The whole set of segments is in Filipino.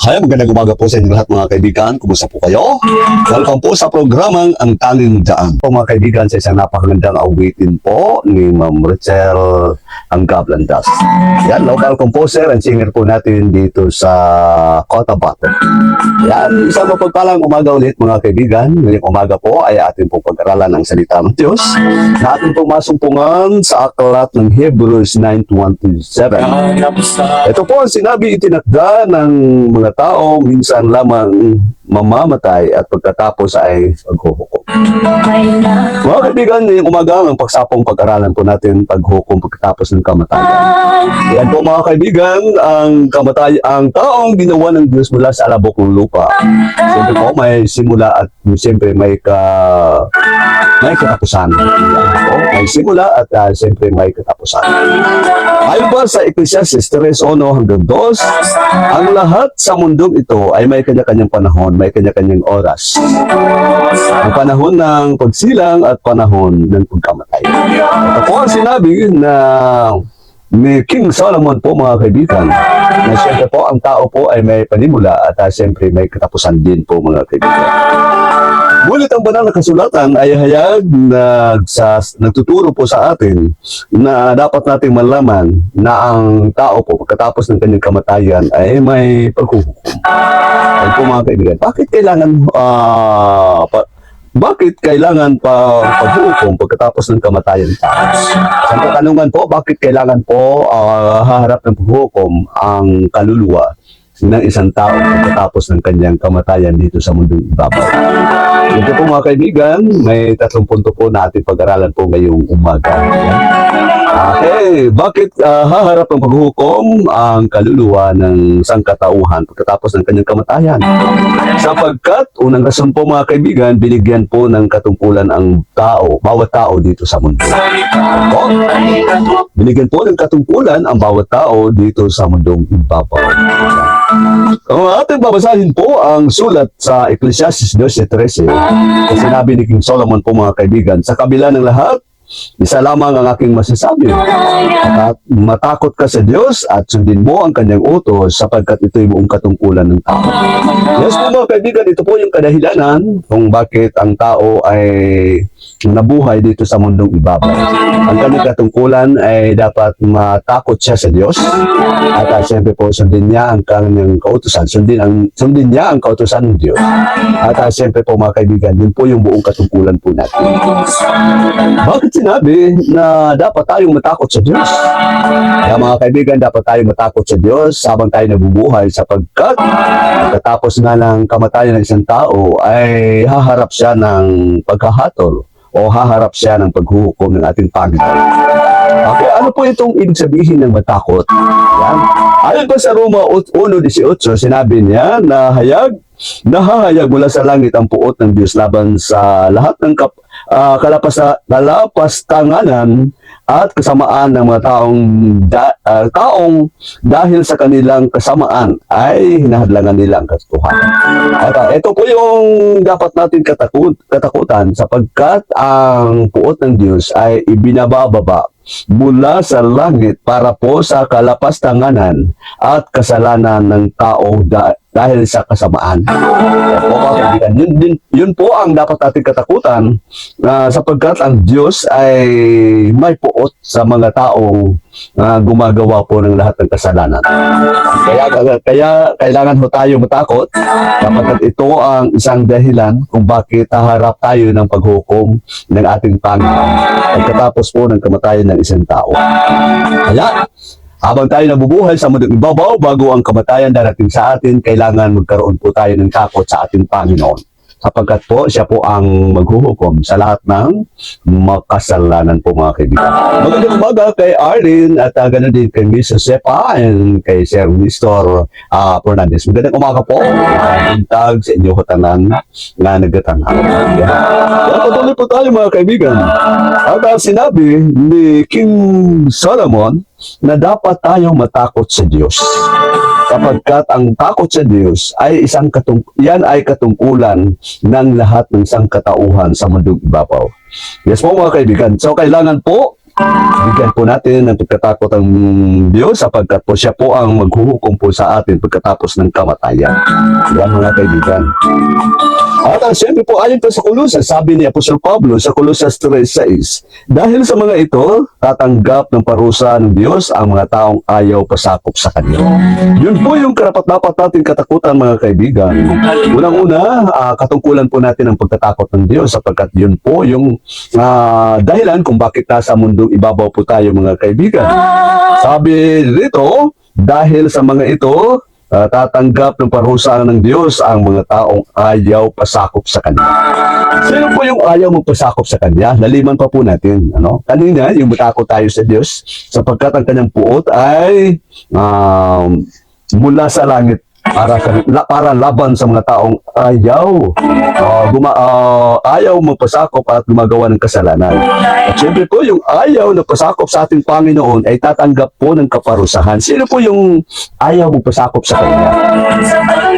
Hi, magandang umaga po sa inyo lahat mga kaibigan. Kumusta po kayo? Welcome po sa programang Ang Tanging Daan. Po mga kaibigan, sa isang napakagandang awitin po ni Ma'am Rachel Angablandas. Yan, local composer and singer po natin dito sa Cotabato. Yan, isang mapagpalang umaga ulit mga kaibigan. Ngayong umaga po ay atin po pag-aralan ang salita ng Diyos na atin po masumpungan sa aklat ng Hebrews 9:27. Ito po ang sinabi itinakda ng mga tao minsan lamang mamamatay at pagkatapos ay paghuhukom. Mga kaibigan, ngayong umaga ang pagsapong pag-aralan po natin paghukom pagkatapos ng kamatayan. Yan po mga kaibigan, ang taong ginawa ng Diyos mula sa alabok ng lupa. Siyempre po may simula at siyempre may katapusan. May simula at siyempre may katapusan. Ayon pa sa Ecclesiastes 3:1-2, ang lahat sa mundong ito ay may kanya-kanyang panahon, may kanya-kanyang oras. Ang panahon ng pagsilang at panahon ng pagkamatay. Ito po ang sinabi na ni King Solomon po mga kaibigan, na siyempre po ang tao po ay may panimula at siyempre may katapusan din po mga kaibigan. Ngunit ang banal na kasulatan ay hayag na nagtuturo po sa atin na dapat nating malaman na ang tao po pagkatapos ng kanyang kamatayan ay may paghuhukom. Ay po mga kaibigan, bakit kailangan paghuhukom pagkatapos ng kamatayan? Sa katanungan po, bakit kailangan po haharap ng paghuhukom ang kaluluwa ng isang tao pagkatapos ng kanyang kamatayan dito sa mundong ibabaw? Ito po mga kaibigan, may 3 punto po na ating pag-aralan po ngayong umaga. Okay, bakit haharap ng paghuhukom ang kaluluwa ng sangkatauhan pagkatapos ng kanyang kamatayan? Sapagkat, unang rason po mga kaibigan, binigyan po ng katungkulan ang tao, bawat tao dito sa mundo. Binigyan po ng katungkulan ang bawat tao dito sa mundong ibabaw. Ating babasahin po ang sulat sa Ecclesiastes 12:13. Sinabi ni King Solomon po mga kaibigan, sa kabila ng lahat, isa lamang ang aking masasabi. At matakot ka sa Diyos at sundin mo ang kanyang utos sapagkat ito'y buong katungkulan ng tao. Yes po mga kaibigan, ito po yung kadahilanan kung bakit ang tao ay nabuhay dito sa mundong ibabaw. Ang kanyang katungkulan ay dapat matakot siya sa Diyos at siyempre po sundin niya ang kanyang kautusan. Sundin niya ang kautusan ng Diyos. At siyempre po mga kaibigan, yun po yung buong katungkulan po natin. Bakit sinabi na dapat tayong matakot sa Diyos? Kaya mga kaibigan, dapat tayong matakot sa Diyos habang tayo nabubuhay sapagkat pagkatapos na ng kamatayan ng isang tao ay haharap siya ng paghahatol o haharap siya ng paghuhukom ng ating Panginoon. Okay, ano po itong ibig sabihin ng matakot? Yan. Ayon pa sa Roma 1:18, sinabi niya na nahahayag mula sa langit ang puot ng Diyos laban sa lahat ng kalapastanganan at kasamaan ng mga taong dahil sa kanilang kasamaan ay hinahadlangan nila ang katotohanan. At ito po yung dapat natin katakutan sapagkat ang puot ng Diyos ay ibinabababa mula sa langit para po sa kalapastanganan at kasalanan ng tao dahil sa kasamaan. Yun po ang dapat natin katakutan sapagkat ang Diyos ay may puot sa mga taong gumagawa po ng lahat ng kasalanan. Kaya kailangan ho tayo matakot sapagkat ito ang isang dahilan kung bakit haharap tayo ng paghukom ng ating Panginoon pagkatapos po ng kamatayan ng isang tao. Kaya habang tayo nabubuhay sa mundong ibabaw bago ang kamatayan darating sa atin, kailangan magkaroon po tayo ng takot sa ating Panginoon. Sapagkat po, siya po ang maghuhukom sa lahat ng makasalanan po mga kaibigan. Magandang umaga kay Arlene at ganoon din kay Miss Josepa and kay Sir Nestor Fernandez. Magandang umaga po. Tag sa inyo tanan na nagtatanghal. Patuloy po tayo mga kaibigan. At sinabi ni King Solomon na dapat tayong matakot sa Diyos. Sapagkat ang takot sa Diyos ay yan ay katungkulan ng lahat ng sangkatauhan sa mundong ibabaw. Yes po mga kaibigan. So kailangan po Bigyan po natin ng pagkatakot ang Diyos sapagkat po siya po ang maghuhukom po sa atin pagkatapos ng kamatayan. Yan mga kaibigan. At siyempre po ayon po sa Kolosas, sabi ni Apostol Pablo sa Kolosas 3:6, dahil sa mga ito, tatanggap ng parusa ng Diyos ang mga taong ayaw pasakop sa Kanya. Yun po yung karapat-dapat natin katakutan mga kaibigan. Unang-una, katungkulan po natin ang pagkatakot ng Diyos sapagkat yun po yung dahilan kung bakit nasa mundong ibabaw po tayo mga kaibigan. Sabi dito, dahil sa mga ito, tatanggap ng parusa ng Diyos ang mga taong ayaw pasakop sa Kanya. Sino po yung ayaw magpasakop sa Kanya? Laliman pa po natin. Kanina, yung matakot tayo sa Diyos sapagkat ang Kanyang puot ay mula sa langit para laban sa mga taong ayaw magpasakop at gumagawa ng kasalanan. At syempre po, yung ayaw na pasakop sa ating Panginoon ay tatanggap po ng kaparusahan. Sino po yung ayaw magpasakop sa Kanya?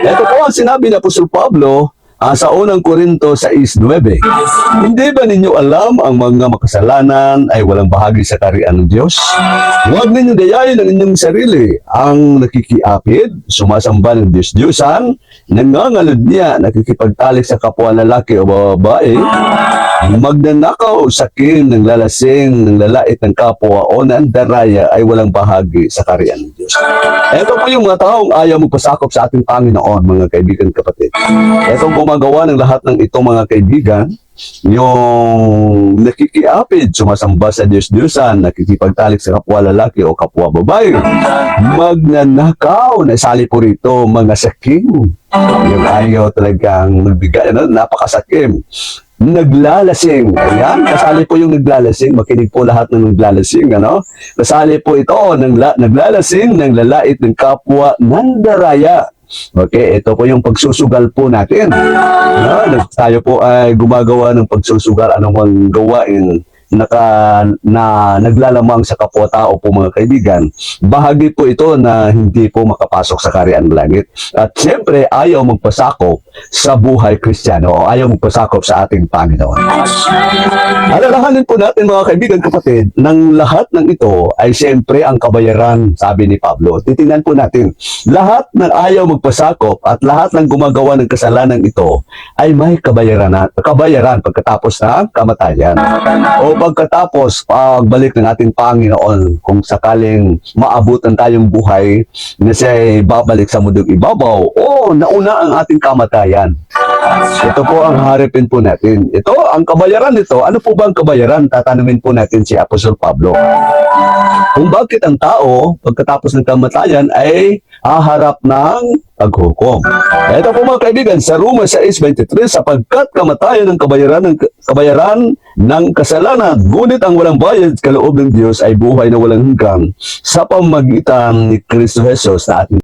Ito po ang sinabi ni Apostol Pablo sa unang Korinto 6:9. Hindi ba ninyo alam ang mga makasalanan ay walang bahagi sa kaharian ng Diyos? Huwag ninyo dayain ang inyong sarili. Ang nakikiapid, sumasamba ng Diyos-Diyosan, nangangalad niya, nakikipagtalik sa kapwa lalaki o babae, magnanakaw, sakim, ng lalasing, ng lalait ng kapwa o nandaraya ay walang bahagi sa kaharian ng Diyos. Ito po yung mga taong ayaw magpasakop sa ating Panginoon, mga kaibigan kapatid. Itong gumagawa ng lahat ng ito mga kaibigan, yung nakikiapid, sumasamba sa Diyos-Diyosan, nakikipagtalik sa kapwa lalaki o kapwa babae, magnanakaw, nasali po rito mga sakim, yung ayaw talagang magbigay, napakasakim. Naglalasing. Ayan, kasali po yung naglalasing. Makinig po lahat ng naglalasing, Kasali po ito, naglalasing, ng lalait ng kapwa, nandaraya. Okay, ito po yung pagsusugal po natin. Tayo po ay gumagawa ng pagsusugal, anumang gawain na naglalamang sa kapwa-tao po mga kaibigan. Bahagi po ito na hindi po makapasok sa kaharian ng langit. At siyempre, ayaw magpasakop sa buhay Kristiyano o ayaw magpasakop sa ating Panginoon. Alalahanin po natin mga kaibigan kapatid, ng lahat ng ito ay siyempre ang kabayaran, sabi ni Pablo. Titingnan po natin, lahat ng ayaw magpasakop at lahat ng gumagawa ng kasalanan ito ay may kabayaran pagkatapos ng kamatayan. O pagkatapos pagbalik ng ating Panginoon, kung sakaling maabutan tayong buhay na siya'y babalik sa mundong ibabaw o nauna ang ating kamatayan. Ito po ang harapin po natin. Ito, ang kabayaran nito, ano po ba ang kabayaran? Tatanungin po natin si Apostol Pablo. Kung bakit ang tao, pagkatapos ng kamatayan, ay haharap ng paghukom. Ito po mga kaibigan, sa Roma 6:23, sapagkat kamatayan ng kabayaran ng kasalanan, ngunit ang walang bayad kaloob ng Diyos ay buhay na walang hanggan sa pamamagitan ni Kristo Jesus na ating